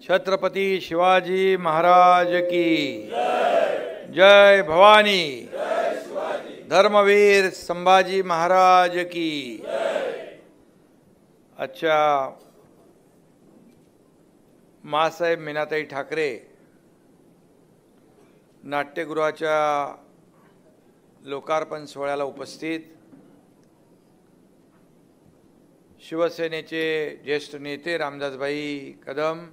छत्रपती शिवाजी महाराज की जय भवानी। धर्मवीर संभाजी महाराज की। अच्छा, मासाहेब मीनाताई ठाकरे नाट्यगृहाच्या लोकार्पण सोहळ्याला उपस्थित, शिवसेनेचे ज्येष्ठ नेते रामदासभाई कदम,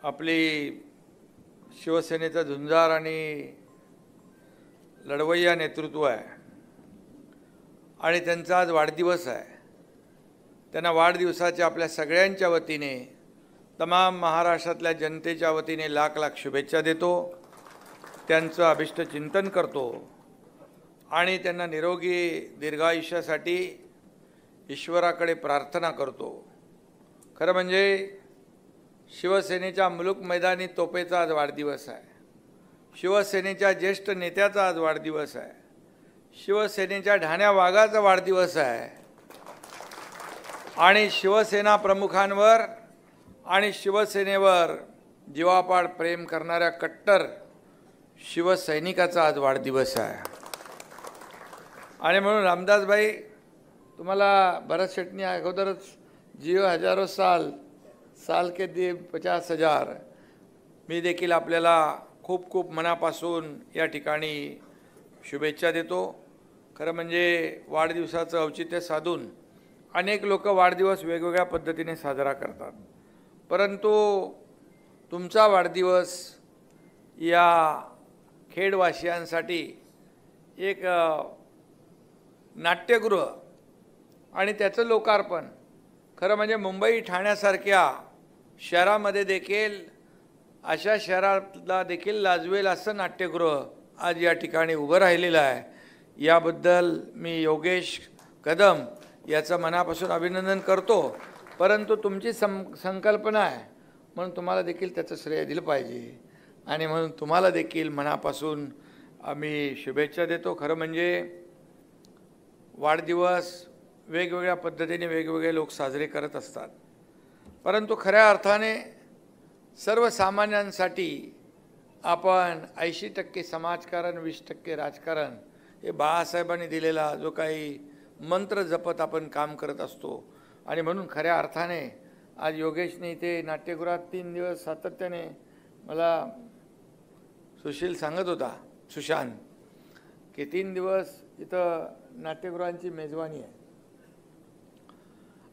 आपली शिवसेनेचा झुंजार आणि लढवय्या नेतृत्व आहे आणि त्यांचा आज वाढदिवस आहे। त्यांना वाढदिवसाच्या आपल्या सगळ्यांच्या वतीने, तमाम महाराष्ट्रातल्या जनतेच्या वतीने लाख लाख शुभेच्छा देतो, त्यांचं अभिष्ट चिंतन करतो आणि त्यांना निरोगी दीर्घायुष्यासाठी ईश्वराकडे प्रार्थना करतो। खरं म्हणजे शिवसेनेच्या मुलुक मैदानी तोपेचा आज वाढदिवस आहे, शिवसेनेच्या ज्येष्ठ नेत्याचा आज वाढदिवस आहे, शिवसेनेच्या ढाण्या वाघाचा वाढदिवस आहे आणि शिवसेना प्रमुखांवर आणि शिवसेनेवर जीवापाड प्रेम करणाऱ्या कट्टर शिवसैनिकाचा आज वाढदिवस आहे। आणि म्हणून रामदासभाई, तुम्हाला भरत शेटनी अगोदरच जियो हजारो साल के दिए 50,000, मी देखील आपल्याला खूप खूप मनापासून या ठिकाणी शुभेच्छा देतो। खरं म्हणजे वाढदिवसाचं औचित्य साधून अनेक लोक वाढदिवस वेगवेगळ्या पद्धतीने साजरा करतात, परंतु तुमचा वाढदिवस या खेडवासियांसाठी एक नाट्यगृह आणि त्याचं लोकार्पण, खरं म्हणजे मुंबई ठाण्यासारख्या शहरामध्ये देखील, अशा शहराला देखील लाजवेल असं नाट्यगृह आज या ठिकाणी उभं राहिलेलं आहे। याबद्दल मी योगेश कदम याचं मनापासून अभिनंदन करतो, परंतु तुमची संकल्पना आहे म्हणून तुम्हाला देखील त्याचं श्रेय दिलं पाहिजे आणि म्हणून तुम्हाला देखील मनापासून आम्ही शुभेच्छा देतो। खरं म्हणजे वाढदिवस वेगवेगळ्या पद्धतीने वेगवेगळे लोक साजरे करत असतात, परंतु खऱ्या अर्थाने सर्वसामान्यांसाठी आपण 80% समाजकारण 20% राजकारण हे बाळासाहेबांनी दिलेला जो काही मंत्र जपत आपण काम करत असतो। आणि म्हणून खऱ्या अर्थाने आज योगेशने इथे नाट्यगृहात 3 दिवस सातत्याने, मला सुशील सांगत होता, सुशांत, की 3 दिवस इथं नाट्यगृहांची मेजवानी आहे।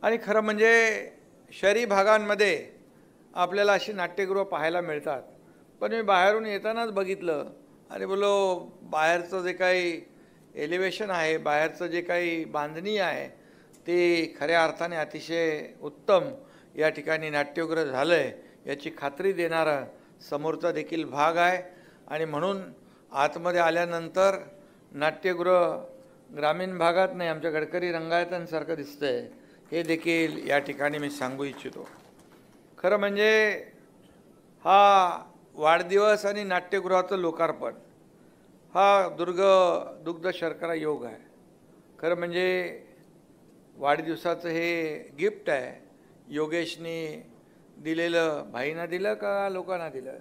आणि खरं म्हणजे शहरी भागांमध्ये आपल्याला अशी नाट्यगृह पाहायला मिळतात, पण मी बाहेरून येतानाच बघितलं आणि बोलो, बाहेरचं जे काही एलिव्हेशन आहे, बाहेरचं जे काही बांधणी आहे ते खऱ्या अर्थाने अतिशय उत्तम या ठिकाणी नाट्यगृह झालं आहे याची खात्री देणारा समोरचा देखील भाग आहे। आणि म्हणून आतमध्ये आल्यानंतर नाट्यगृह ग्रामीण भागात नाही, आमच्या गडकरी रंगायतांसारखं दिसतंय, हे देखील या ठिकाणी मी सांगू इच्छितो। खरं म्हणजे हा वाढदिवस आणि नाट्यगृहाचं लोकार्पण हा दुग्ध शर्करा योग आहे। खरं म्हणजे वाढदिवसाचं हे गिफ्ट आहे, योगेशने दिलेलं, भाईंना दिलं का लोकांना दिलं?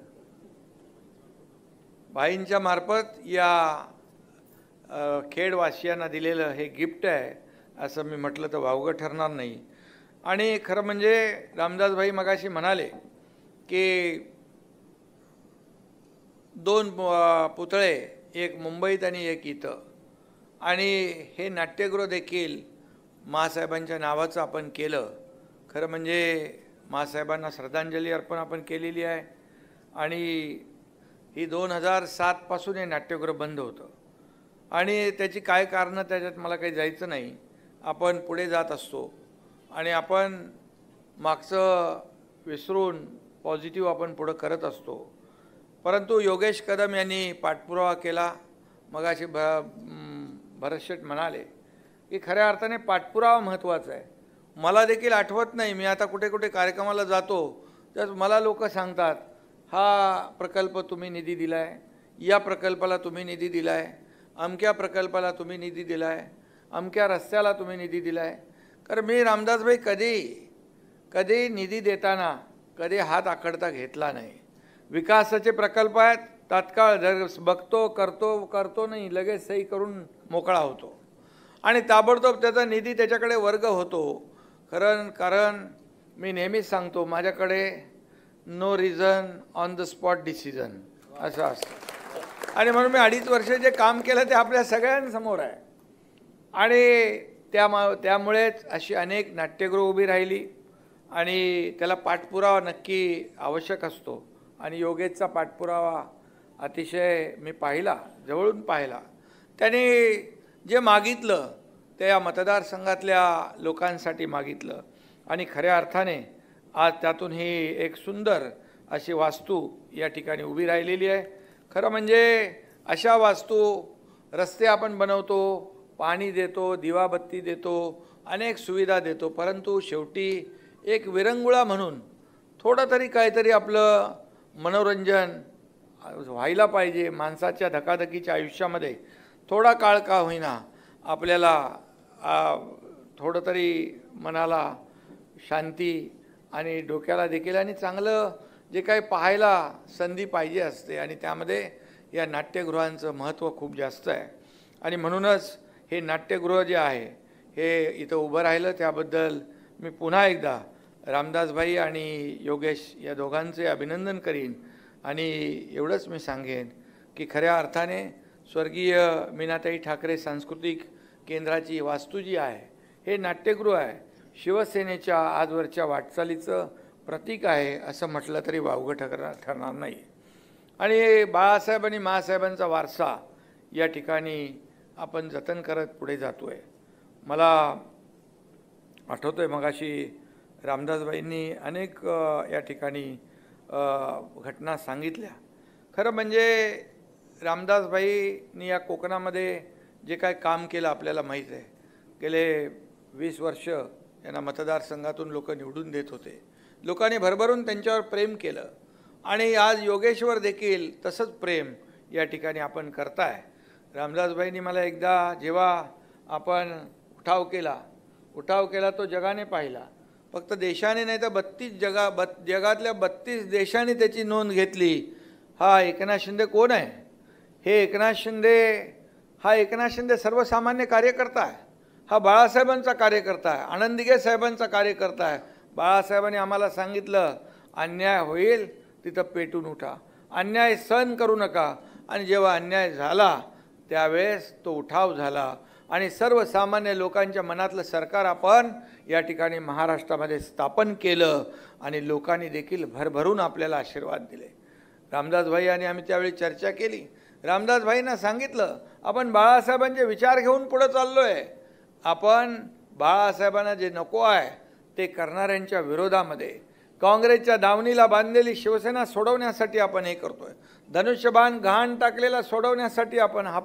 भाईंच्या मार्फत या खेडवासियांना दिलेलं हे गिफ्ट आहे असं मी म्हटलं तर वावगं ठरणार नाही। आणि खरं म्हणजे रामदासभाई मगाशी म्हणाले की 2 पुतळे, एक मुंबईत आणि एक इथं, आणि हे नाट्यगृह देखील मासाहेबांच्या नावाचं आपण केलं। खरं म्हणजे मासाहेबांना श्रद्धांजली अर्पण आपण केलेली आहे आणि ही 2007 पासून हे नाट्यगृह बंद होतं आणि त्याची काय कारणं त्याच्यात मला काही जायचं नाही, आपण पुढे जात असतो आणि आपण मागचं विसरून पॉझिटिव्ह आपण पुढं करत असतो। परंतु योगेश कदम यांनी पाठपुरावा केला, मगाशी भरत शेट म्हणाले की खऱ्या अर्थाने पाठपुरावा महत्त्वाचा आहे। मला देखील आठवत नाही, मी आता कुठे कुठे कार्यक्रमाला जातो तर मला लोक सांगतात, हा प्रकल्प तुम्ही निधी दिला आहे, या प्रकल्पाला तुम्ही निधी दिला आहे, अमक्या प्रकल्पाला तुम्ही निधी दिला आहे, अमक्या रस्त्याला तुम्ही निधी दिला आहे। कारण मी रामदासभाई कधी निधी देताना कधी हात आखडता घेतला नाही. विकासाचे प्रकल्प आहेत, तात्काळ बघतो करतो नाही, लगेच सही करून मोकळा होतो आणि ताबडतोब त्याचा निधी त्याच्याकडे वर्ग होतो. कारण मी नेहमीच सांगतो, माझ्याकडे no reason on the spot decision असं असतं आणि म्हणून मी 2.5 वर्ष जे काम केलं ते आपल्या सगळ्यांसमोर आहे. आणि त्यामुळेच अशी अनेक नाट्यगृह उभी राहिली आणि त्याला पाठपुरावा नक्की आवश्यक असतो आणि योगेशचा पाठपुरावा अतिशय मी पाहिला, जवळून पाहिला. त्याने जे मागितलं ते या मतदारसंघातल्या लोकांसाठी मागितलं आणि खऱ्या अर्थाने आज त्यातून ही एक सुंदर अशी वास्तू या ठिकाणी उभी राहिलेली आहे. खरं म्हणजे अशा वास्तू रस्ते आपण बनवतो, पाणी देतो, दिवाबत्ती देतो, अनेक सुविधा देतो, परंतु शेवटी एक विरंगुळा म्हणून थोडं तरी काहीतरी आपलं मनोरंजन व्हायला पाहिजे. माणसाच्या धकाधकीच्या आयुष्यामध्ये थोडा काळ का होईना आपल्याला थोडं तरी मनाला शांती आणि डोक्याला देखील आणि चांगलं जे काही पाहायला संधी पाहिजे असते आणि त्यामध्ये या नाट्यगृहांचं महत्त्व खूप जास्त आहे. आणि म्हणूनच हे नाट्यगृह जे आहे हे इथं उभं राहिलं त्याबद्दल मी पुन्हा एकदा रामदासभाई आणि योगेश या दोघांचे अभिनंदन करीन. आणि एवढंच मी सांगेन की खऱ्या अर्थाने स्वर्गीय मीनाताई ठाकरे सांस्कृतिक केंद्राची वास्तू जी आहे हे नाट्यगृह आहे, शिवसेनेच्या आजवरच्या वाटचालीचं प्रतीक आहे असं म्हटलं तरी वावगं ठरणार नाही. आणि बाळासाहेब आणि मासाहेबांचा वारसा या ठिकाणी आपण जतन करत पुढे जातो आहे. मला आठवतं आहे मगाशी रामदासबाईंनी अनेक या ठिकाणी घटना सांगितल्या. खरं म्हणजे रामदासबाईंनी या कोकणामध्ये जे काय काम केलं आपल्याला माहीत आहे. गेले 20 वर्ष यांना मतदारसंघातून लोक निवडून देत होते. लोकांनी भरभरून त्यांच्यावर प्रेम केलं आणि आज योगेश्वर देखील तसंच प्रेम या ठिकाणी आपण करताय. रामदासबाईंनी मला एकदा जेव्हा आपण उठाव केला तो जगाने पाहिला. फक्त देशाने नाही तर 32 जगातल्या 32 देशांनी त्याची नोंद घेतली. हा एकनाथ शिंदे कोण आहे? हे एकनाथ शिंदे सर्वसामान्य कार्यकर्ता आहे. हा बाळासाहेबांचा कार्यकर्ता आहे, आनंद दिघे साहेबांचा कार्यकर्ता आहे. बाळासाहेबांनी आम्हाला सांगितलं अन्याय होईल तिथं पेटून उठा, अन्याय सहन करू नका. आणि जेव्हा अन्याय झाला त्यावेळेस तो उठाव झाला आणि सर्वसामान्य लोकांच्या मनातलं सरकार आपण या ठिकाणी महाराष्ट्रामध्ये स्थापन केलं आणि लोकांनी देखील भरभरून आपल्याला आशीर्वाद दिले. रामदासभाई आणि आम्ही त्यावेळी चर्चा केली. रामदासभाईंना सांगितलं आपण बाळासाहेबांचे विचार घेऊन पुढे चाललो आहे. आपण बाळासाहेबांना जे नको आहे ते करणाऱ्यांच्या विरोधामध्ये काँग्रेसच्या दावणीला बांधलेली शिवसेना सोडवण्यासाठी आपण हे करतो आहे. धनुष्यबाण घाण टाकलेला सोडवण्यासाठी आपण हा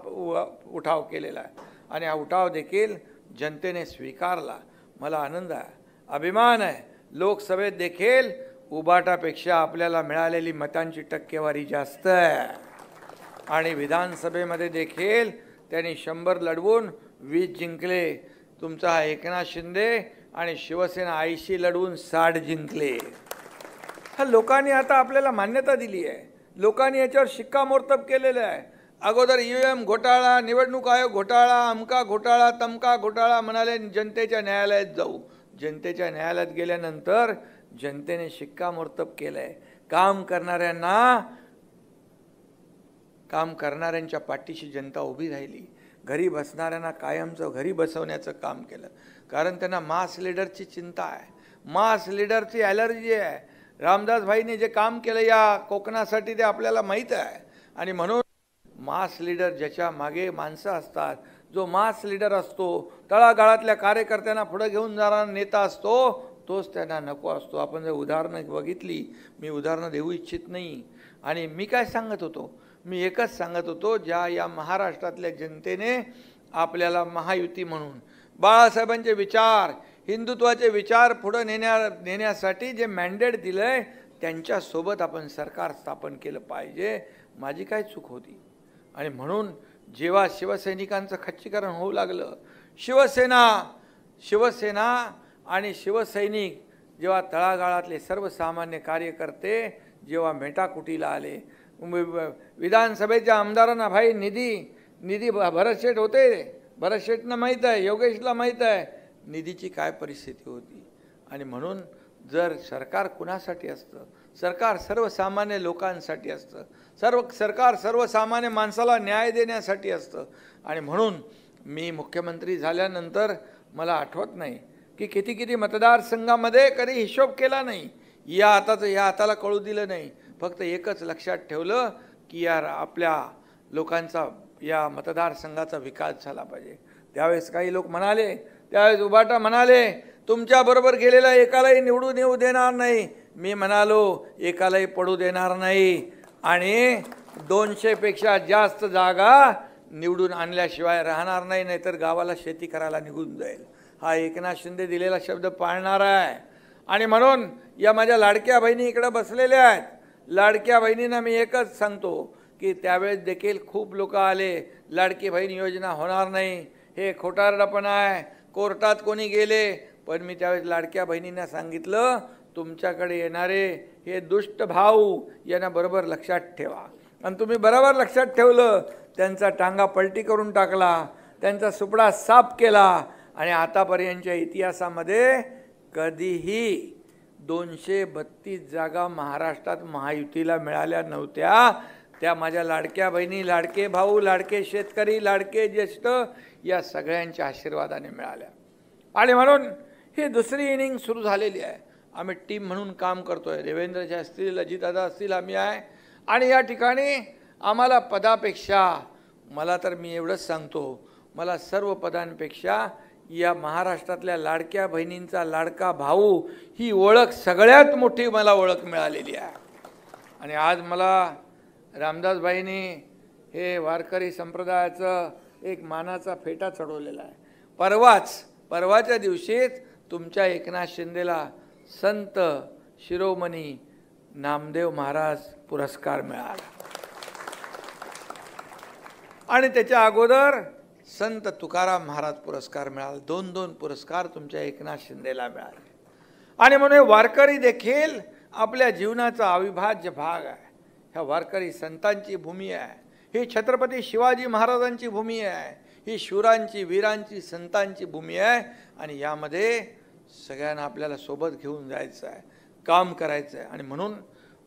उठाव केलेला आहे आणि हा उठाव देखील जनतेने स्वीकारला. मला आनंद आहे, अभिमान आहे. लोकसभेत देखील उबाटापेक्षा आपल्याला मिळालेली मतांची टक्केवारी जास्त आहे आणि विधानसभेमध्ये देखील त्यांनी 100 लढवून 20 जिंकले. तुमचा हा एकनाथ शिंदे आणि शिवसेना 80 लढवून 60 जिंकले. हा लोकांनी आता आपल्याला मान्यता दिली आहे. लोकांनी याच्यावर शिक्कामोर्तब केलेलं आहे. अगोदर EVM घोटाळा, निवडणूक आयोग घोटाळा, अमका घोटाळा, तमका घोटाळा म्हणाले जनतेच्या न्यायालयात जाऊ. जनतेच्या न्यायालयात गेल्यानंतर जनतेने शिक्कामोर्तब केलं आहे. काम करणाऱ्यांच्या पाठीशी जनता उभी राहिली. घरी बसणाऱ्यांना कायमचं घरी बसवण्याचं काम केलं. कारण त्यांना मास लीडरची चिंता आहे, मास लीडरची ॲलर्जी आहे. रामदासभाईंनी जे काम केलं या कोकणासाठी ते आपल्याला माहीत आहे. आणि म्हणून मास लीडर ज्याच्या मागे माणसं असतात, जो मास लीडर असतो, तळागाळातल्या कार्यकर्त्यांना पुढे घेऊन जाणारा नेता असतो, तोच त्यांना नको असतो. आपण जर उदाहरणं बघितली, मी उदाहरणं देऊ इच्छित नाही. आणि मी काय सांगत होतो, मी एकच सांगत होतो, ज्या या महाराष्ट्रातल्या जनतेने आपल्याला महायुती म्हणून बाळासाहेबांचे विचार, हिंदुत्वाचे विचार पुढे नेण्यासाठी जे मॅन्डेट दिलं आहे त्यांच्यासोबत आपण सरकार स्थापन केलं पाहिजे. माझी काय चूक होती? आणि म्हणून जेव्हा शिवसैनिकांचं खच्चीकरण होऊ लागलं, शिवसेना आणि शिवसैनिक जेव्हा तळागाळातले सर्वसामान्य कार्यकर्ते जेव्हा मेटाकुटीला आले, विधानसभेच्या आमदारांना भाई निधी भरत शेठ होते, भरत शेठना माहीत आहे, योगेशला माहीत आहे निधीची काय परिस्थिती होती. आणि म्हणून जर सरकार कुणासाठी असतं, सरकार सर्वसामान्य लोकांसाठी असतं, सरकार सर्वसामान्य माणसाला न्याय देण्यासाठी असतं. आणि म्हणून मी मुख्यमंत्री झाल्यानंतर मला आठवत नाही की किती मतदारसंघामध्ये कधी हिशोब केला नाही, या हाताला कळू दिलं नाही, फक्त एकच लक्षात ठेवलं की यार आपल्या लोकांचा या मतदारसंघाचा विकास झाला पाहिजे. त्यावेळेस काही लोक म्हणाले, त्यावेळेस उबाटा म्हणाले तुमच्याबरोबर गेलेला एकालाही निवडून येऊ देणार नाही. मी म्हणालो एकालाही पडू देणार नाही आणि 200पेक्षा जास्त जागा निवडून आणल्याशिवाय राहणार नाही, नाहीतर गावाला शेती करायला निघून जाईल. हा एकनाथ शिंदे दिलेला शब्द पाळणार आहे. आणि म्हणून या माझ्या लाडक्या बहिणी इकडे बसलेल्या आहेत. लाडक्या बहिणींना मी एकच सांगतो की त्यावेळेस देखील खूप लोक आले लाडकी बहीण योजना होणार नाही, हे खोटारडेपण आहे, कोर्टात कोणी गेले. पण मी त्यावेळेस लाडक्या बहिणींना सांगितलं तुमच्याकडे येणारे हे दुष्ट भाऊ यांना बरोबर लक्षात ठेवा. आणि तुम्ही बरोबर लक्षात ठेवलं, त्यांचा टांगा पलटी करून टाकला, त्यांचा सुपडा साफ केला. आणि आतापर्यंतच्या इतिहासामध्ये कधीही 232 जागा महाराष्ट्रात महायुतीला मिळाल्या नव्हत्या. त्या माझ्या लाडक्या बहिणी, लाडके भाऊ, लाडके शेतकरी, लाडके ज्येष्ठ या सगळ्यांच्या आशीर्वादाने मिळाल्या. आणि म्हणून ही दुसरी इनिंग सुरू झालेली आहे. आम्ही टीम म्हणून काम करतोय, देवेंद्रजी असतील, अजितदादा असतील, आम्ही आहे. आणि या ठिकाणी आम्हाला पदापेक्षा, मला तर मी एवढंच सांगतो, मला सर्व पदांपेक्षा या महाराष्ट्रातल्या लाडक्या बहिणींचा लाडका भाऊ ही ओळख सगळ्यात मोठी मला ओळख मिळालेली आहे. आणि आज मला रामदासबाईंनी हे वारकरी संप्रदायाचं एक मानाचा फेटा चढवलेला आहे. परवाच्या दिवशीच तुमच्या एकनाथ शिंदेला संत शिरोमणी नामदेव महाराज पुरस्कार मिळाला आणि त्याच्या अगोदर संत तुकाराम महाराज पुरस्कार मिळाला. 2 पुरस्कार तुमच्या एकनाथ शिंदेला मिळाले. आणि म्हणून वारकरी देखील आपल्या जीवनाचा अविभाज्य भाग आहे. ह्या वारकरी संतांची भूमी आहे, ही छत्रपती शिवाजी महाराजांची भूमी आहे, ही शूरांची, वीरांची, संतांची भूमी आहे. आणि यामध्ये सगळ्यांना आपल्याला सोबत घेऊन जायचं आहे, काम करायचं आहे. आणि म्हणून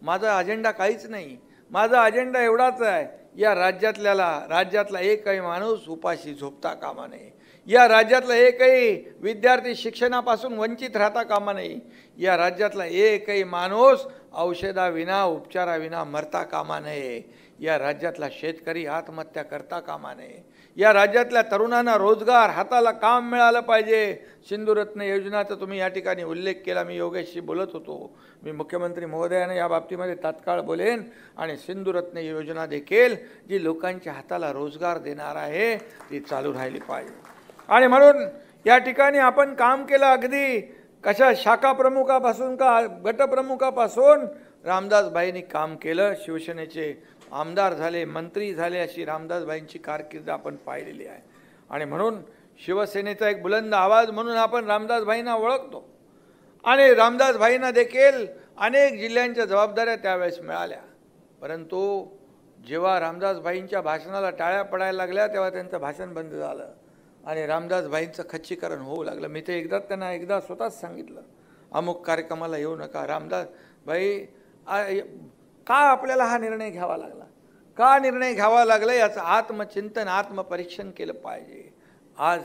माझा अजेंडा काहीच नाही, माझा अजेंडा एवढाच आहे, या राज्यातला एकही माणूस उपाशी झोपता कामा नये, या राज्यातला एकही विद्यार्थी शिक्षणापासून वंचित राहता कामा नये, या राज्यातला एकही माणूस औषधाविना उपचाराविना मरता कामा नये, या राज्यातला शेतकरी आत्महत्या करता कामा नये, या राज्यातल्या तरुणांना रोजगार, हाताला काम मिळालं पाहिजे. सिंधुरत्न योजनाचा तुम्ही या ठिकाणी उल्लेख केला. मी योगेशशी बोलत होतो, मी मुख्यमंत्री महोदयाने या बाबतीमध्ये तात्काळ बोलेन. आणि सिंधुरत्न योजना देखील जी लोकांच्या हाताला रोजगार देणार आहे ती चालू राहिली पाहिजे. आणि म्हणून या ठिकाणी आपण काम केलं, अगदी कशा शाखा प्रमुखापासून का गटप्रमुखापासून रामदासबाईंनी काम केलं. शिवसेनेचे आमदार झाले, मंत्री झाले, अशी रामदासबाईंची कारकीर्द आपण पाहिलेली आहे. आणि म्हणून शिवसेनेचा एक बुलंद आवाज म्हणून आपण रामदासबाईंना ओळखतो. आणि रामदासबाईंना देखील अनेक जिल्ह्यांच्या जबाबदाऱ्या त्यावेळेस मिळाल्या. परंतु जेव्हा रामदासबाईंच्या भाषणाला टाळ्या पडायला लागल्या तेव्हा त्यांचं भाषण बंद झालं आणि रामदासबाईंचं खच्चीकरण होऊ लागलं. मी ते त्यांना स्वतःच सांगितलं, अमुक कार्यक्रमाला येऊ नका. रामदासबाई का आपल्याला हा निर्णय घ्यावा लागला, का निर्णय घ्यावा लागला याचं आत्मचिंतन, आत्मपरीक्षण केलं पाहिजे. आज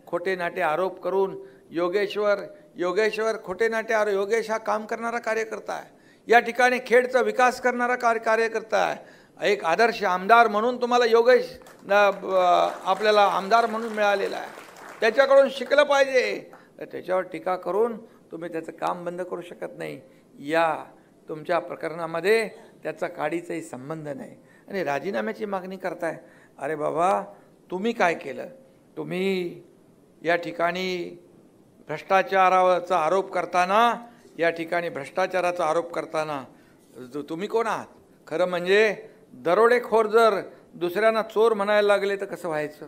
खोटे नाटे आरोप करून योगेश्वर खोटे नाटे आरोप, योगेश हा काम करणारा कार्यकर्ता आहे, या ठिकाणी खेडचा विकास करणारा कार्यकर्ता आहे. एक आदर्श आमदार म्हणून तुम्हाला योगेश आपल्याला आमदार म्हणून मिळालेला आहे, त्याच्याकडून शिकलं पाहिजे. त्याच्यावर टीका करून तुम्ही त्याचं काम बंद करू शकत नाही. या तुमच्या प्रकरणामध्ये त्याचा काडीचाही संबंध नाही. आणि राजीनाम्याची मागणी करताय. अरे बाबा, तुम्ही काय केलं? तुम्ही या ठिकाणी भ्रष्टाचाराचा आरोप करताना तुम्ही कोण आहात? खरं म्हणजे दरोडेखोर जर दुसऱ्यांना चोर म्हणायला लागले तर कसं व्हायचं?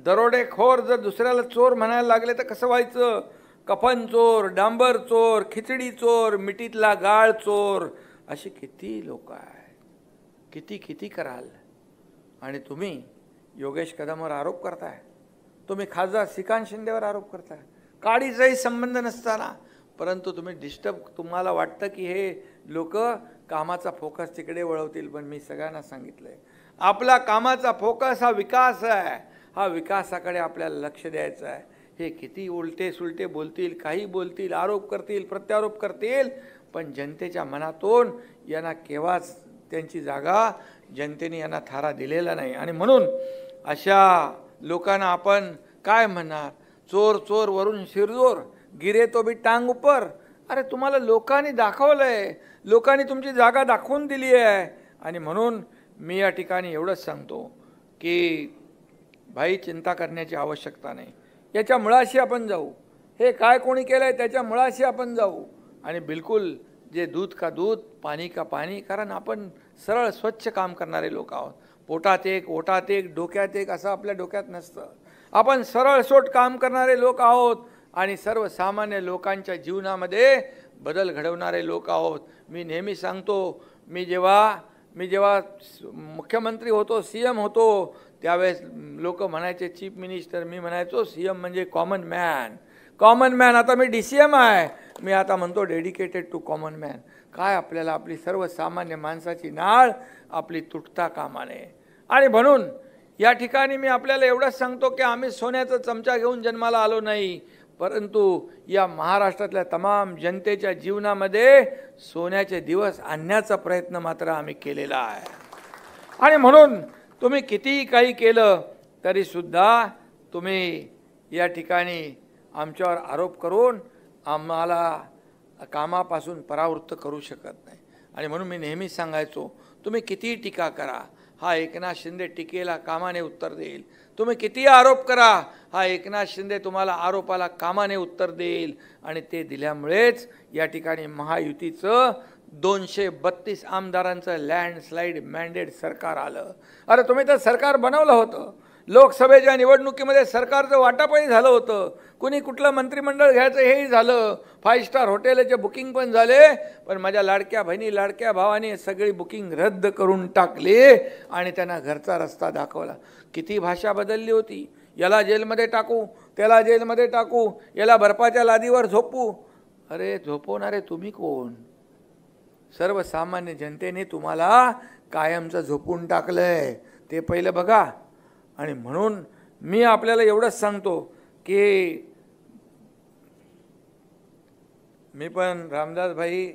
दरोडेखोर जर दुसऱ्याला चोर म्हणायला लागले तर कसं व्हायचं? कफन चोर, डांबर चोर, खिचडी चोर, मिठीतला गाळ चोर, अशी किती लोक आहेत. किती किती कराल. आणि तुम्ही योगेश कदमवर आरोप करताय, तुम्ही खासदार श्रीकांत शिंदेवर आरोप करताय, काडीचाही संबंध नसताना. परंतु तुम्ही तुम्हाला वाटतं की हे लोक कामाचा फोकस तिकडे वळवतील. पण मी सगळ्यांना सांगितलंय, आपला कामाचा फोकस हा विकास आहे. हा विकासाकडे आपल्याला लक्ष द्यायचं आहे. हे किती उलटे सुलटे बोलतील, काही बोलतील, आरोप करतील, प्रत्यारोप करतील, पण जनतेच्या मनातून यांना केव्हाच त्यांची जागा जनतेने यांना थारा दिलेला नाही. आणि म्हणून अशा लोकांना आपण काय म्हणणार, चोर चोर वरून शिरजोर, गिरे तो भी टांग ऊपर. अरे तुम्हाला लोकांनी दाखवलंय, लोकांनी तुमची जागा दाखवून दिली आहे. आणि म्हणून मी या ठिकाणी एवढंच सांगतो की भाई, चिंता करण्याची आवश्यकता नाही. याच्या मुळाशी आपण जाऊ. हे काय कोणी केलंय त्याच्या मुळाशी आपण जाऊ. आणि बिलकुल जे दूध का दूध, पाणी का पाणी, कारण आपण सरळ स्वच्छ काम करणारे लोक आहोत. पोटात एक, ओटात एक, डोक्यात एक असं आपल्या डोक्यात नसतं. आपण सरळसोट काम करणारे लोक आहोत आणि सर्वसामान्य लोकांच्या जीवनामध्ये बदल घडवणारे लोक आहोत. मी नेहमी सांगतो, मी जेव्हा मुख्यमंत्री होतो, CM होतो, त्यावेळेस लोक म्हणायचे चीफ मिनिस्टर, मी म्हणायचो CM म्हणजे कॉमन मॅन. आता मी DCM आहे. मी आता म्हणतो डेडिकेटेड टू कॉमन मॅन. काय आपल्याला आपली सर्वसामान्य माणसाची नाळ आपली तुटता कामा नये. आणि म्हणून या ठिकाणी मी आपल्याला एवढंच सांगतो की आम्ही सोन्याचा चमचा घेऊन जन्माला आलो नाही, परंतु या महाराष्ट्रातल्या तमाम जनतेच्या जीवनामध्ये सोन्याचे दिवस आणण्याचा प्रयत्न मात्र आम्ही केलेला आहे. आणि म्हणून तुम्ही कितीही काही केलं तरीसुद्धा तुम्ही या ठिकाणी आमच्यावर आरोप करून आम्हाला कामापासून परावृत्त करू शकत नाही. आणि म्हणून मी नेहमी सांगायचो, तुम्ही कितीही टीका करा, हा एकनाथ शिंदे टीकेला कामाने उत्तर देईल. तुम्ही कितीही आरोप करा, हा एकनाथ शिंदे तुम्हाला आरोपाला कामाने उत्तर देईल. आणि ते दिल्यामुळेच या ठिकाणी महायुतीचं 232 आमदारांचं लँडस्लाईड मॅन्डेट सरकार आलं. अरे तुम्ही तर सरकार बनवलं होतं. लोकसभेच्या निवडणुकीमध्ये सरकारचं वाटपही झालं होतं. कुणी कुठलं मंत्रिमंडळ घ्यायचं हेही झालं. 5 स्टार हॉटेलचे बुकिंग पण झाले. पण माझ्या लाडक्या बहिणी, लाडक्या भावाने सगळी बुकिंग रद्द करून टाकली आणि त्यांना घरचा रस्ता दाखवला. किती भाषा बदलली होती. याला जेलमध्ये टाकू, त्याला जेलमध्ये टाकू, याला बर्फाच्या लादीवर झोपू. अरे झोपवणारे तुम्ही कोण? सर्वसामान्य जनतेने तुम्हाला कायमचं झोपून टाकलंय, ते पहिलं बघा. आणि म्हणून मी आपल्याला एवढंच सांगतो की मी पण रामदास भाई,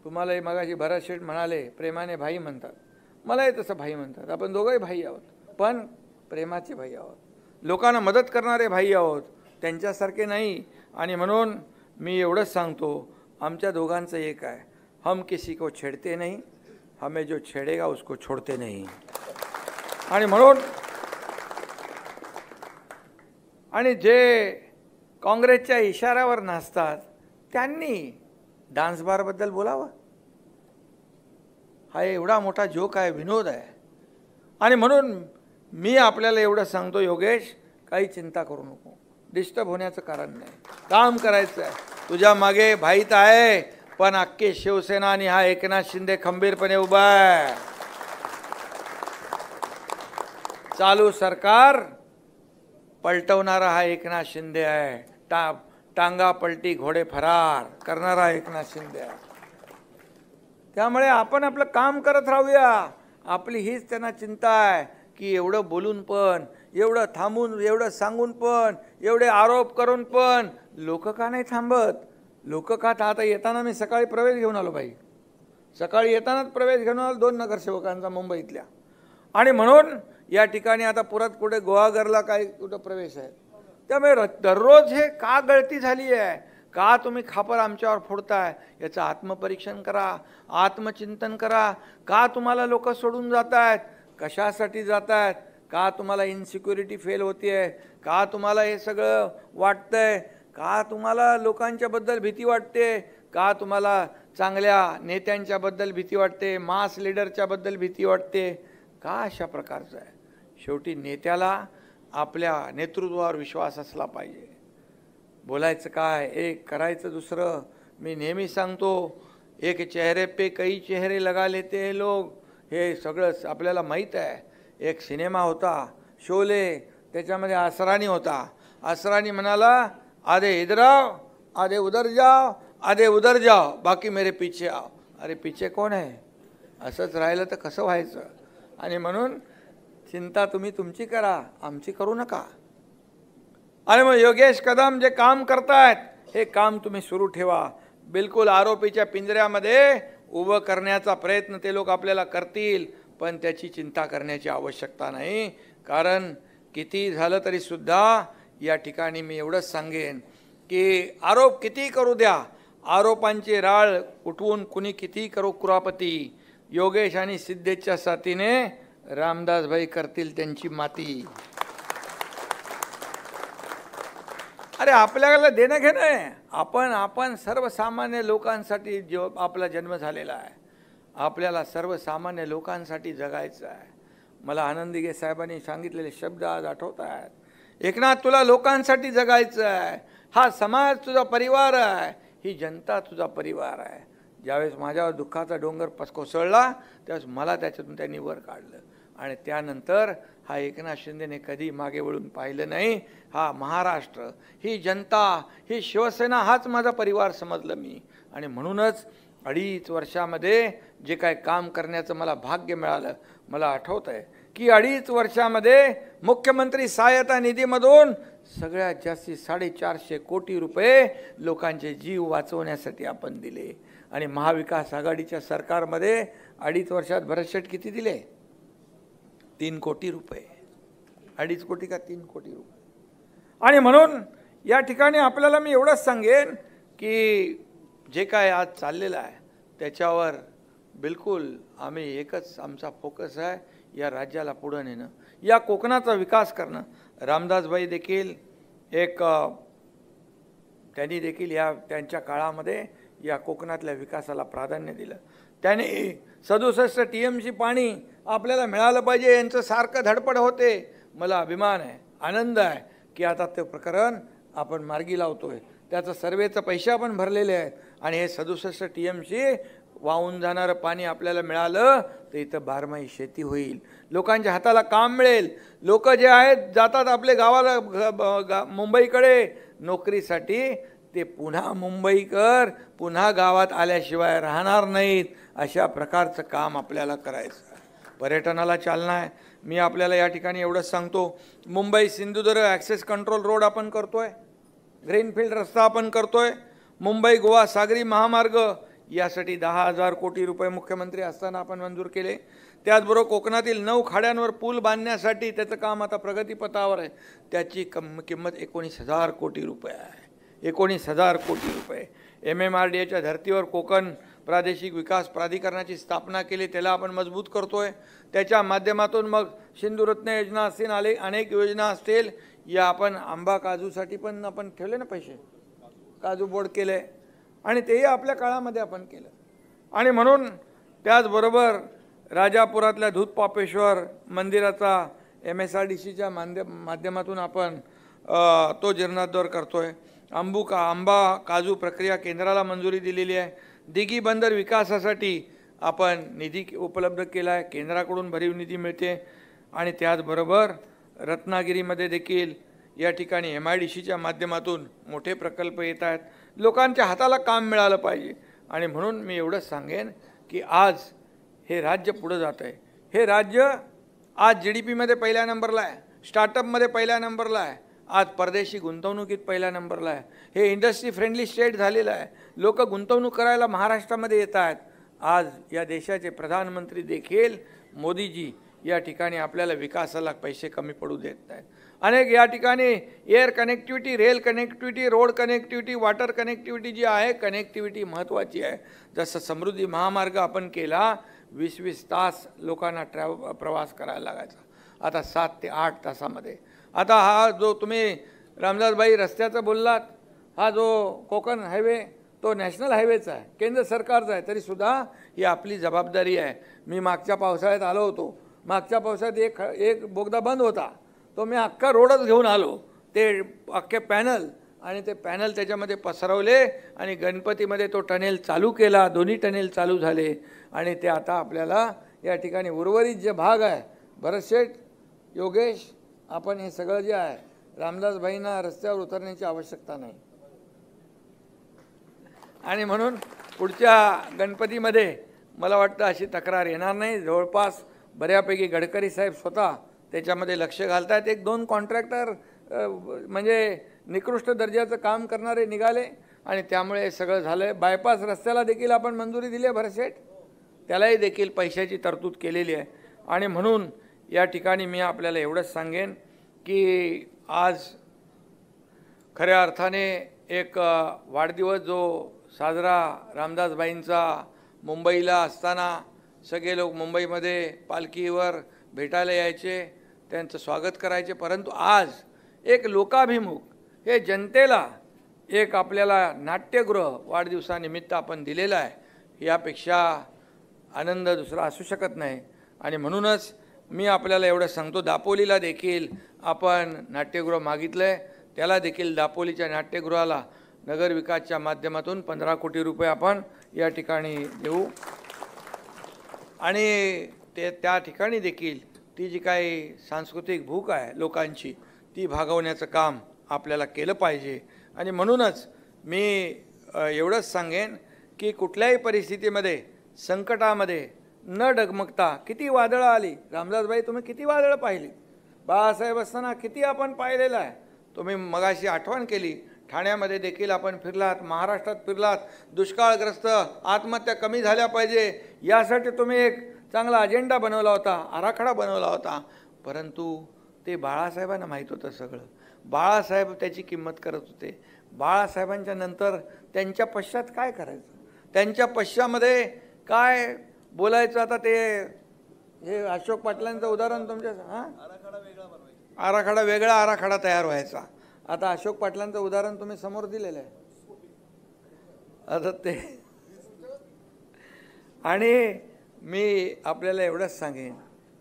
तुम्हालाही मगाशी भरत शेठ म्हणाले प्रेमाने भाई म्हणतात, मलाही तसं भाई म्हणतात. आपण दोघंही भाई आहोत, पण प्रेमाचे भाई आहोत, लोकांना मदत करणारे भाई आहोत, त्यांच्यासारखे नाही. आणि म्हणून मी एवढंच सांगतो, आमच्या दोघांचं एक आहे, हम किसी को छेड़ते नहीं, हमें जो छेड़ेगा उसको छोड़ते नहीं. आणि म्हणून आणि जे काँग्रेसच्या इशाऱ्यावर नाचतात त्यांनी डान्स बारबद्दल बोलावं. हा एवढा मोठा जोक आहे, विनोद आहे. आणि म्हणून मी आपल्याला एवढं सांगतो, योगेश काही चिंता करू नको, डिस्टर्ब होण्याचं कारण नाही, काम करायचं आहे. तुझ्या मागे भाईत आहे, पण अख्खे शिवसेना आणि हा एकनाथ शिंदे खंबीरपणे उभा आहे. चालू सरकार पलटवणारा हा एकनाथ शिंदे आहे. टांगा पलटी घोडे फरार करणारा एकनाथ शिंदे आहे. त्यामुळे आपण आपलं काम करत राहूया. आपली हीच त्यांना चिंता आहे की एवढं बोलून पण, एवढं थांबून, एवढं सांगून पण, एवढे आरोप करून पण लोक का नाही थांबत? लोक का? आता येताना मी सकाळी प्रवेश घेऊन आलो बाई, सकाळी येतानाच प्रवेश घेऊन आलो 2 नगरसेवकांचा मुंबईतल्या. आणि म्हणून या ठिकाणी आता पुरात कुठे गुहागरला काही कुठं प्रवेश आहे. त्यामुळे दररोज हे का गळती झाली आहे, का तुम्ही खापर आमच्यावर फोडताय, याचं आत्मपरीक्षण करा, आत्मचिंतन करा. का तुम्हाला लोक सोडून जात आहेत, कशासाठी जात आहेत, का तुम्हाला इन्सिक्युरिटी फेल होतीये, का तुम्हाला हे सगळं वाटतंय, का तुम्हाला लोकांच्याबद्दल भीती वाटते, का तुम्हाला चांगल्या नेत्यांच्याबद्दल भीती वाटते, मास लीडरच्याबद्दल भीती वाटते, का अशा प्रकारचं आहे? शेवटी नेत्याला आपल्या नेतृत्वावर विश्वास असला पाहिजे. बोलायचं काय एक, करायचं दुसरं. मी नेहमी सांगतो, एक चेहरे पे कई चेहरे लगा लेते हैं लोग. हे सगळं आपल्याला माहीत आहे. एक सिनेमा होता शोले, त्याच्यामध्ये असरानी होता. असरानी म्हणाला, आधे इधर आओ, आधे उधर जाओ, आधे उधर जाओ, बाकी मेरे पीछे आओ. अरे पीछे कोण आहे? असंच राहिलं तर कसं व्हायचं? आणि म्हणून चिंता तुम्ही तुमची करा, आमची करू नका. आणि मग योगेश कदम जे काम करतायत, हे काम तुम्ही सुरू ठेवा. बिलकुल आरोपीच्या पिंजऱ्यामध्ये उभं करण्याचा प्रयत्न ते लोक आपल्याला करतील, पण त्याची चिंता करण्याची आवश्यकता नाही. कारण किती झालं तरी सुद्धा या ठिकाणी मी एवढंच सांगेन की आरोप किती करू द्या, आरोपांची राळ उठवून कुणी किती करू कुरापती, योगेश आणि सिद्धेशच्या साथीने रामदासभाई करतील त्यांची माती. अरे आपल्याला देणं घेणं आहे. आपण सर्वसामान्य लोकांसाठी जो आपला जन्म झालेला आहे, आपल्याला सर्वसामान्य लोकांसाठी जगायचं आहे. मला आनंदीगे साहेबांनी सांगितलेले शब्द आज आठवत आहेत. एकनाथ, तुला लोकांसाठी जगायचं आहे. हा समाज तुझा परिवार आहे, ही जनता तुझा परिवार आहे. ज्यावेळेस माझ्यावर दुःखाचा डोंगर कोसळला त्यावेळेस मला त्याच्यातून त्यांनी वर काढलं. आणि त्यानंतर हा एकनाथ शिंदेने कधी मागे वळून पाहिलं नाही. हा महाराष्ट्र, ही जनता, ही शिवसेना हाच माझा परिवार समजलं मी. आणि म्हणूनच 2.5 वर्षामध्ये जे काय काम करण्याचं मला भाग्य मिळालं, मला आठवत आहे की 2.5 वर्षामध्ये मुख्यमंत्री सहायता निधीमधून सगळ्यात जास्ती 450 कोटी रुपये लोकांचे जीव वाचवण्यासाठी आपण दिले. आणि महाविकास आघाडीच्या सरकारमध्ये 2.5 वर्षात भरतशेठ किती दिले? 3 कोटी रुपये. 2.5 कोटी का 3 कोटी रुपये. आणि म्हणून या ठिकाणी आपल्याला मी एवढंच सांगेन की जे काय आज चाललेलं आहे त्याच्यावर बिलकुल आम्ही एकच आमचा फोकस आहे, या राज्याला पुढे नेणं, या कोकणाचा विकास करणं. रामदासभाई देखील त्यांनी देखील त्यांच्या काळामध्ये या कोकणातल्या विकासाला प्राधान्य दिलं. त्यांनी 67 TMC पाणी आपल्याला मिळालं पाहिजे यांचं सारखं धडपड होते. मला अभिमान आहे, आनंद आहे की आता ते प्रकरण आपण मार्गी लावतोय. त्याचं सर्वेचं पैसे आपण भरलेले आहेत आणि हे 67 TMC वाहून जाणारं पाणी आपल्याला मिळालं तर इथं बारमाही शेती होईल, लोकांच्या हाताला काम मिळेल. लोक जे आहेत जातात आपले गावाला मुंबईकडे नोकरीसाठी, ते पुन्हा मुंबईकर पुन्हा गावात आल्याशिवाय राहणार नाहीत. अशा प्रकारचं काम आपल्याला करायचं आहे. पर्यटनाला चालना आहे. मी आपल्याला या ठिकाणी एवढंच सांगतो, Mumbai Sindhudurg access control road आपण करतोय, ग्रीनफील्ड रस्ता आपण करतोय, मुंबई गोवा सागरी महामार्ग यासाठी 10,000 कोटी रुपये मुख्यमंत्री असताना आपण मंजूर केले. त्याचबरोबर कोकणातील 9 खाड्यांवर पूल बांधण्यासाठी त्याचं काम आता प्रगतीपथावर आहे. त्याची किंमत 19,000 कोटी रुपये आहे. 19,000 कोटी रुपये. MMRDAच्या धर्तीवर कोकण प्रादेशिक विकास प्राधिकरणाची स्थापना केली, त्याला आपण मजबूत करतोय. त्याच्या माध्यमातून मग सिंधुरत्न योजना असतील, अनेक योजना असतील. या आपण आंबा काजूसाठी पण आपण ठेवले ना पैसे, काजू बोर्ड केले आणि तेही आपल्या काळामध्ये आपण केलं. आणि म्हणून त्याचबरोबर राजापुरातल्या दूधपापेश्वर मंदिराचा MSRDCच्या माध्यमातून आपण तो जीर्णोद्धार करतोय. आंबा काजू प्रक्रिया केंद्राला मंजुरी दिलेली आहे. दिघी बंदर विकासासाठी आपण निधी उपलब्ध केला आहे, केंद्राकडून भरीव निधी मिळते. आणि त्याचबरोबर रत्नागिरीमध्ये देखील या ठिकाणी MIDCच्या माध्यमातून मोठे प्रकल्प येत आहेत. लोकांच्या हाताला काम मिळालं पाहिजे. आणि म्हणून मी एवढंच सांगेन की आज हे राज्य पुढे जात आहे. हे राज्य आज GDPमध्ये पहिल्या नंबरला आहे, स्टार्टअपमध्ये पहिल्या नंबरला आहे, आज परदेशी गुंतवणुकीत पहिल्या नंबरला आहे. हे इंडस्ट्री फ्रेंडली स्टेट झालेलं आहे. लोक गुंतवणूक करायला महाराष्ट्रामध्ये येत आहेत. आज या देशाचे प्रधानमंत्री देखील मोदीजी या ठिकाणी आपल्याला विकासाला पैसे कमी पडू देत नाहीत. अनेक या ठिकाणी air connectivity, rail connectivity, road connectivity, water connectivity जी आहे, कनेक्टिव्हिटी महत्त्वाची आहे. जसं समृद्धी महामार्ग आपण केला, 20-20 तास लोकांना प्रवास करायला लागायचा, आता 7 ते 8 तासामध्ये. आता हा जो तुम्ही रामदासभाई रस्त्याचं बोललात, हा जो कोकण हायवे तो नॅशनल हायवेचा आहे, केंद्र सरकारचा आहे, तरीसुद्धा ही आपली जबाबदारी आहे. मी मागच्या पावसाळ्यात आलो होतो. मागच्या पावसाळ्यात एक बोगदा बंद होता, तो मी अख्खा रोडच घेऊन आलो. ते अख्खे पॅनल आणि ते पॅनल त्याच्यामध्ये पसरवले आणि गणपतीमध्ये तो टनेल चालू केला, दोन्ही टनेल चालू झाले आणि ते आता आपल्याला या ठिकाणी उर्वरित जे भाग आहे, भरत शेठ, योगेश, आपण हे सगळं जे आहे रामदासभाईंना रस्त्यावर उतरण्याची आवश्यकता नाही आणि म्हणून पुढच्या गणपतीमध्ये मला वाटतं अशी तक्रार येणार नाही। जवळपास बऱ्यापैकी गडकरी साहेब स्वतः त्याच्यामध्ये लक्ष घालतात। एक दोन कॉन्ट्रॅक्टर म्हणजे निकृष्ट दर्जाचं काम करणारे निघाले आणि त्यामुळे सगळं झालं। बायपास रस्त्याला देखील आपण मंजुरी दिली आहे भरत शेठ, त्यालाही देखील पैशाची तरतूद केलेली आहे आणि म्हणून या ठिकाणी मी आपल्याला एवढंच सांगेन की आज खऱ्या अर्थाने एक वाढदिवस जो साजरा रामदासबाईंचा मुंबईला असताना सगळे लोक मुंबईमध्ये पालखीवर भेटायला यायचे, त्यांचं स्वागत करायचे, परंतु आज एक लोकाभिमुख हे जनतेला एक आपल्याला नाट्यगृह वाढदिवसानिमित्त आपण दिलेलं आहे, यापेक्षा आनंद दुसरा असू शकत नाही आणि म्हणूनच मी आपल्याला एवढं सांगतो, दापोलीला देखील आपण नाट्यगृह मागितलं आहे, त्याला देखील दापोलीच्या नाट्यगृहाला नगरविकासच्या माध्यमातून 15 कोटी रुपये आपण या ठिकाणी देऊ आणि त्या ठिकाणी देखील ती जी काही सांस्कृतिक भूक आहे लोकांची ती भागवण्याचं काम आपल्याला केलं पाहिजे आणि म्हणूनच मी एवढंच सांगेन की कुठल्याही परिस्थितीमध्ये संकटामध्ये न डगमगता, किती वादळं आली रामदासबाई, तुम्ही किती वादळं पाहिली, बाळासाहेब असताना किती आपण पाहिलेलं आहे, तुम्ही मगाशी आठवण केली, ठाण्यामध्ये देखील आपण फिरलात, महाराष्ट्रात फिरलात, दुष्काळग्रस्त आत्महत्या कमी झाल्या पाहिजे यासाठी तुम्ही एक चांगला अजेंडा बनवला होता, आराखडा बनवला होता, परंतु ते बाळासाहेबांना माहीत होतं सगळं, बाळासाहेब त्याची किंमत करत होते। बाळासाहेबांच्या नंतर त्यांच्या पश्चात काय करायचं, त्यांच्या पश्चामध्ये काय बोलायचं, आता ते हे अशोक पाटलांचं उदाहरण तुमच्या आराखडा वेगळा आराखडा तयार व्हायचा, आता अशोक पाटलांचं उदाहरण तुम्ही समोर दिलेलं आहे, आता ते आणि मी आपल्याला एवढंच सांगेन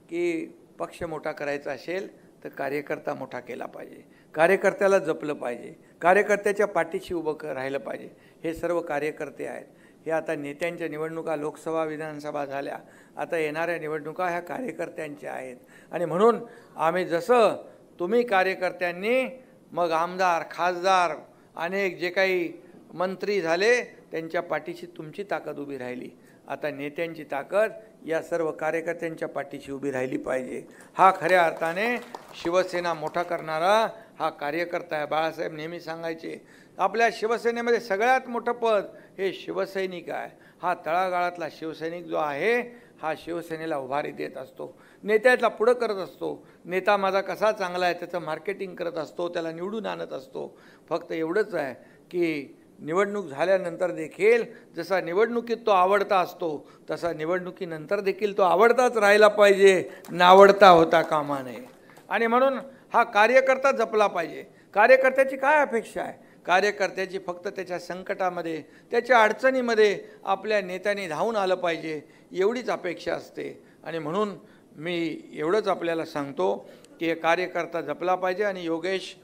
की पक्ष मोठा करायचा असेल तर कार्यकर्ता मोठा केला पाहिजे, कार्यकर्त्याला जपलं पाहिजे, कार्यकर्त्याच्या पाठीशी उभं राहिलं पाहिजे। हे सर्व कार्यकर्ते आहेत, हे आता नेत्यांच्या निवडणुका लोकसभा विधानसभा झाल्या, आता येणाऱ्या निवडणुका ह्या कार्यकर्त्यांच्या आहेत आणि म्हणून आम्ही जसं तुम्ही कार्यकर्त्यांनी मग आमदार खासदार अनेक जे काही मंत्री झाले त्यांच्या पाठीशी तुमची ताकद उभी राहिली, आता नेत्यांची ताकद या सर्व कार्यकर्त्यांच्या पाठीशी उभी राहिली पाहिजे। हा खऱ्या अर्थाने शिवसेना मोठा करणारा हा कार्यकर्ता आहे। बाळासाहेब नेहमी सांगायचे आपल्या शिवसेनेमध्ये सगळ्यात मोठं पद हे शिवसैनिक आहे, हा तळागाळातला शिवसैनिक जो आहे हा शिवसेनेला उभारी देत असतो, नेत्याला पुढं करत असतो, नेता माझा कसा चांगला आहे त्याचं मार्केटिंग करत असतो, त्याला निवडून आणत असतो। फक्त एवढंच आहे की निवडणूक झाल्यानंतर देखील जसा निवडणुकीत तो आवडता असतो तसा निवडणुकीनंतर देखील तो आवडताच राहिला पाहिजे, नावडता होता कामा नये आणि म्हणून हा कार्यकर्ता जपला पाहिजे। कार्यकर्त्याची काय अपेक्षा आहे, कार्यकर्त्याची फक्त त्याच्या संकटामध्ये त्याच्या अडचणीमध्ये आपल्या नेत्यांनी धावून आलं पाहिजे एवढीच अपेक्षा असते आणि म्हणून मी एवढंच आपल्याला सांगतो की कार्यकर्ता जपला पाहिजे आणि योगेश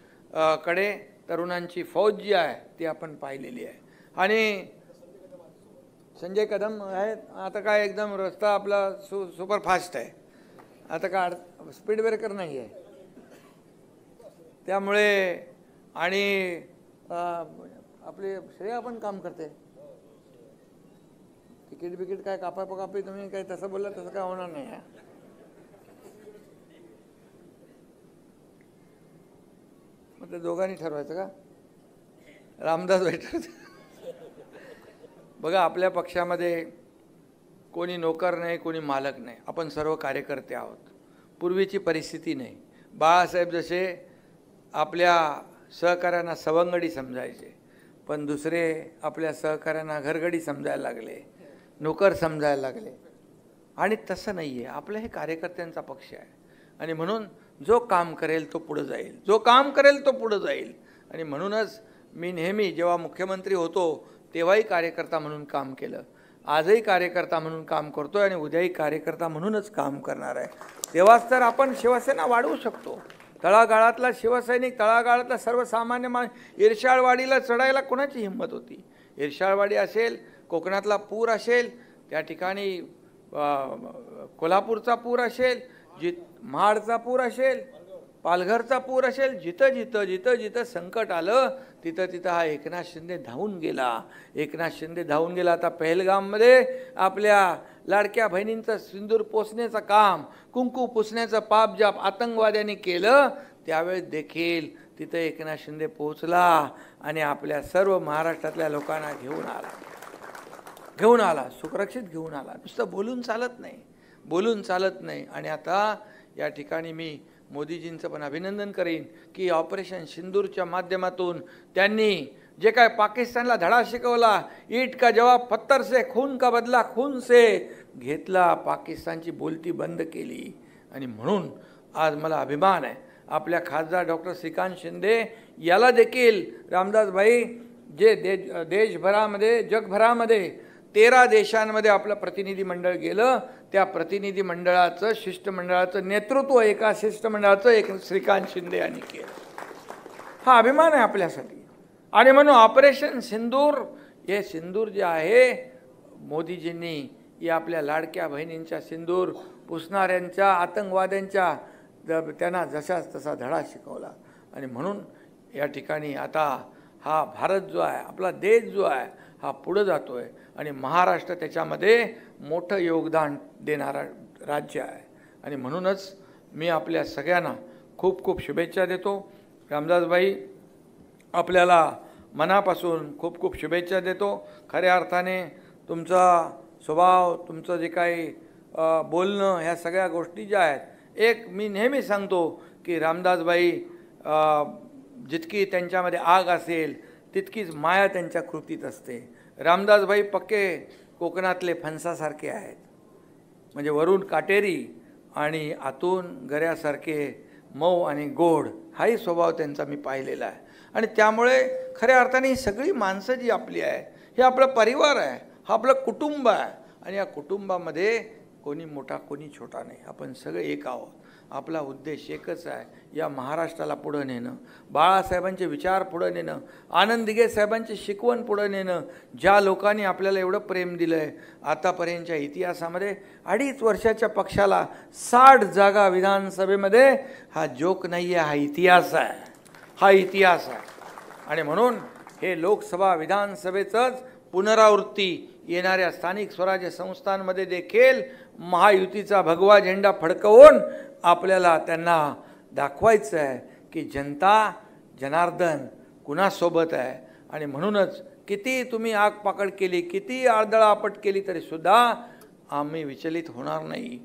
कडे तरुणांची फौज जी आहे ती आपण पाहिलेली आहे आणि संजय कदम आहेत, आता काय एकदम रस्ता आपला सुपरफास्ट आहे, आता काय स्पीड ब्रेकर नाही आहे, त्यामुळे आणि आपले श्रेया पण काम करते, तिकीट बिकीट काय कापाकापी तुम्ही काय तसं बोलला तसं काय होणार नाही आहे। मग ते दोघांनी ठरवायचं का, रामदास भेटत बघा आपल्या पक्षामध्ये कोणी नोकर नाही कोणी मालक नाही, आपण सर्व कार्यकर्ते आहोत, पूर्वीची परिस्थिती नाही। बाळासाहेब जसे आपल्या सहकाऱ्यांना सवंगडी समजायचे पण दुसरे आपल्या सहकाऱ्यांना घरगडी समजायला लागले, नोकर समजायला लागले आणि तसं नाही आहे, आपलं हे कार्यकर्त्यांचा पक्ष आहे आणि म्हणून जो काम करेल तो पुढे जाईल, जो काम करेल तो पुढे जाईल आणि म्हणूनच मी नेहमी जेव्हा मुख्यमंत्री होतो तेव्हाही कार्यकर्ता म्हणून काम केलं, आजही कार्यकर्ता म्हणून काम करतोय आणि उद्याही कार्यकर्ता म्हणूनच काम करणार आहे, तेव्हाच तर आपण शिवसेना वाढवू शकतो, तळागाळातला शिवसैनिक, तळागाळातला सर्वसामान्य इर्शाळवाडीला चढायला कोणाची हिंमत होती? इर्शाळवाडी असेल, कोकणातला पूर असेल, त्या ठिकाणी कोल्हापूरचा पूर असेल, महाडचा पूर असेल, पालघरचा पूर असेल, जिथं जिथं जिथं जिथं संकट आलं तिथं तिथं हा एकनाथ शिंदे धावून गेला. एकनाथ शिंदे धावून गेला. आता पहलगाममध्ये आपल्या लाडक्या बहिणींचं सिंदूर पोसण्याचं काम, कुंकू पुसण्याचं पाप ज्या आतंकवाद्यांनी केलं, त्यावेळेस देखील तिथं एकनाथ शिंदे पोहोचला आणि आपल्या सर्व महाराष्ट्रातल्या लोकांना घेऊन आला, सुरक्षित घेऊन आला. नुसतं बोलून चालत नाही. आणि आता या ठिकाणी मी मोदीजींचं पण अभिनंदन करीन की ऑपरेशन सिंदूरच्या माध्यमातून त्यांनी जे काय पाकिस्तानला धडा शिकवला, ईट का जवाब पत्थर से, खून का बदला खून से घेतला, पाकिस्तानची बोलती बंद केली. आणि म्हणून आज मला अभिमान आहे आपल्या खासदार डॉक्टर श्रीकांत शिंदे याला देखील रामदास भाई जे देशभरामध्ये जगभरामध्ये 13 देशांमध्ये आपलं प्रतिनिधी मंडळ गेलं, त्या प्रतिनिधी मंडळाचं शिष्टमंडळाचं नेतृत्व एका शिष्टमंडळाचं एक श्रीकांत शिंदे यांनी केलं. हा अभिमान आहे आपल्यासाठी. आणि म्हणून ऑपरेशन सिंदूर, हे सिंदूर जे आहे मोदीजींनी या आपल्या लाडक्या बहिणींच्या सिंदूर पुसणाऱ्यांच्या आतंकवाद्यांच्या त्यांना जशाच तसा धडा शिकवला. आणि म्हणून या ठिकाणी आता हा भारत जो आहे, आपला देश जो आहे, हा पुढे जातोय आणि महाराष्ट्र त्याच्यामध्ये मोठं योगदान देणारा राज्य आहे. आणि म्हणूनच मी आपल्या सगळ्यांना खूप खूप शुभेच्छा देतो. रामदासभाई आपल्याला मनापासून खूप खूप शुभेच्छा देतो. खऱ्या अर्थाने तुमचा स्वभाव, तुमचं जे काही बोलणं, ह्या सगळ्या गोष्टी ज्या आहेत, एक मी नेहमी सांगतो की रामदासभाई जितकी त्यांच्यामध्ये आग असेल तितकीच माया त्यांच्या कृतीत असते. रामदासभाई पक्के कोकणातले फणसासारखे आहेत, म्हणजे वरून काटेरी आणि आतून गऱ्यासारखे मऊ आणि गोड, हाही स्वभाव त्यांचा मी पाहिलेला आहे. आणि त्यामुळे खऱ्या अर्थाने ही सगळी माणसं जी आपली आहे, हे आपला परिवार आहे, हा आपलं कुटुंब आहे. आणि या कुटुंबामध्ये कोणी मोठा कोणी छोटा नाही, आपण सगळे एक आहोत. आपला उद्देश एकच आहे, या महाराष्ट्राला पुढं नेणं, बाळासाहेबांचे विचार पुढं नेणं, आनंद दिघे साहेबांची शिकवण पुढं नेणं. ज्या लोकांनी आपल्याला एवढं प्रेम दिलं आहे, आतापर्यंतच्या इतिहासामध्ये 2.5 वर्षाच्या पक्षाला 60 जागा विधानसभेमध्ये, हा जोक नाही आहे, हा इतिहास आहे, हा इतिहास आहे. आणि म्हणून हे लोकसभा विधानसभेचंच पुनरावृत्ती येणाऱ्या स्थानिक स्वराज्य संस्थांमध्ये देखील महायुतीचा भगवा झेंडा फडकवून आपल्याला त्यांना दाखवायचं आहे की जनता जनार्दन कुणासोबत आहे. आणि म्हणूनच किती तुम्ही आगपाकड केली, किती आळदळापट केली, तरीसुद्धा आम्ही विचलित होणार नाही.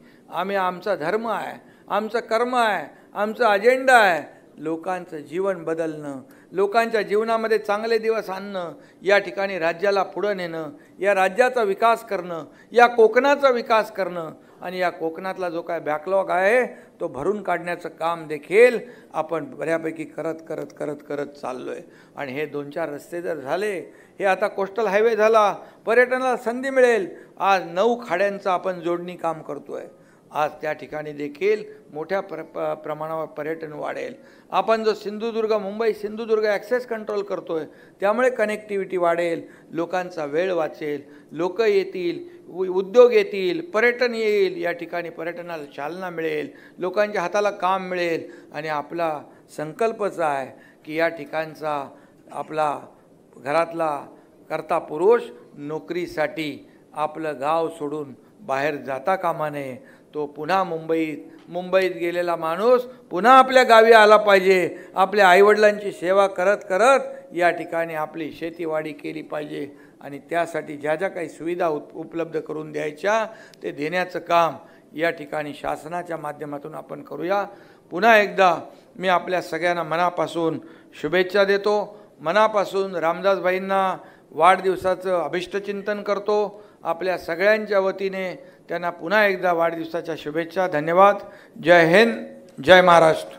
आमचा धर्म आहे, आमचं कर्म आहे, आमचा अजेंडा आहे लोकांचं जीवन बदलणं, लोकांच्या जीवनामध्ये चांगले दिवस आणणं, या ठिकाणी राज्याला पुढं नेणं, या राज्याचा विकास करणं, या कोकणाचा विकास करणं. आणि या कोकणातला जो काय बॅकलॉग आहे तो भरून काढण्याचं काम देखील आपण बऱ्यापैकी करत चाललो आहे. आणि हे 2-4 रस्ते जर झाले, हे आता कोस्टल हायवे झाला, पर्यटनाला संधी मिळेल. आज 9 खाड्यांचं आपण जोडणी काम करतो आहे. आज त्या ठिकाणी देखील मोठ्या प्रमाणावर पर्यटन वाढेल. आपण जो मुंबई सिंधुदुर्ग ॲक्सेस कंट्रोल करतो आहे, त्यामुळे कनेक्टिव्हिटी वाढेल, लोकांचा वेळ वाचेल, लोक येतील, उद्योग येतील, पर्यटन येईल, या ठिकाणी पर्यटनाला चालना मिळेल, लोकांच्या हाताला काम मिळेल. आणि आपला संकल्पच आहे की या ठिकाणचा आपला घरातला कर्ता पुरुष नोकरीसाठी आपलं गाव सोडून बाहेर जाता कामा नये. तो पुन्हा मुंबईत गेलेला माणूस पुन्हा आपल्या गावी आला पाहिजे. आपल्या आईवडिलांची सेवा करत या ठिकाणी आपली शेतीवाडी केली पाहिजे. आणि त्यासाठी ज्या ज्या काही सुविधा उपलब्ध करून द्यायच्या ते देण्याचं काम या ठिकाणी शासनाच्या माध्यमातून आपण करूया. पुन्हा एकदा मी आपल्या सगळ्यांना मनापासून शुभेच्छा देतो. मनापासून रामदासभाईंना वाढदिवसाचं अभिष्टचिंतन करतो. आपल्या सगळ्यांच्या वतीने त्यांना पुन्हा एकदा वाढदिवसाच्या शुभेच्छा. धन्यवाद. जय हिंद, जय महाराष्ट्र.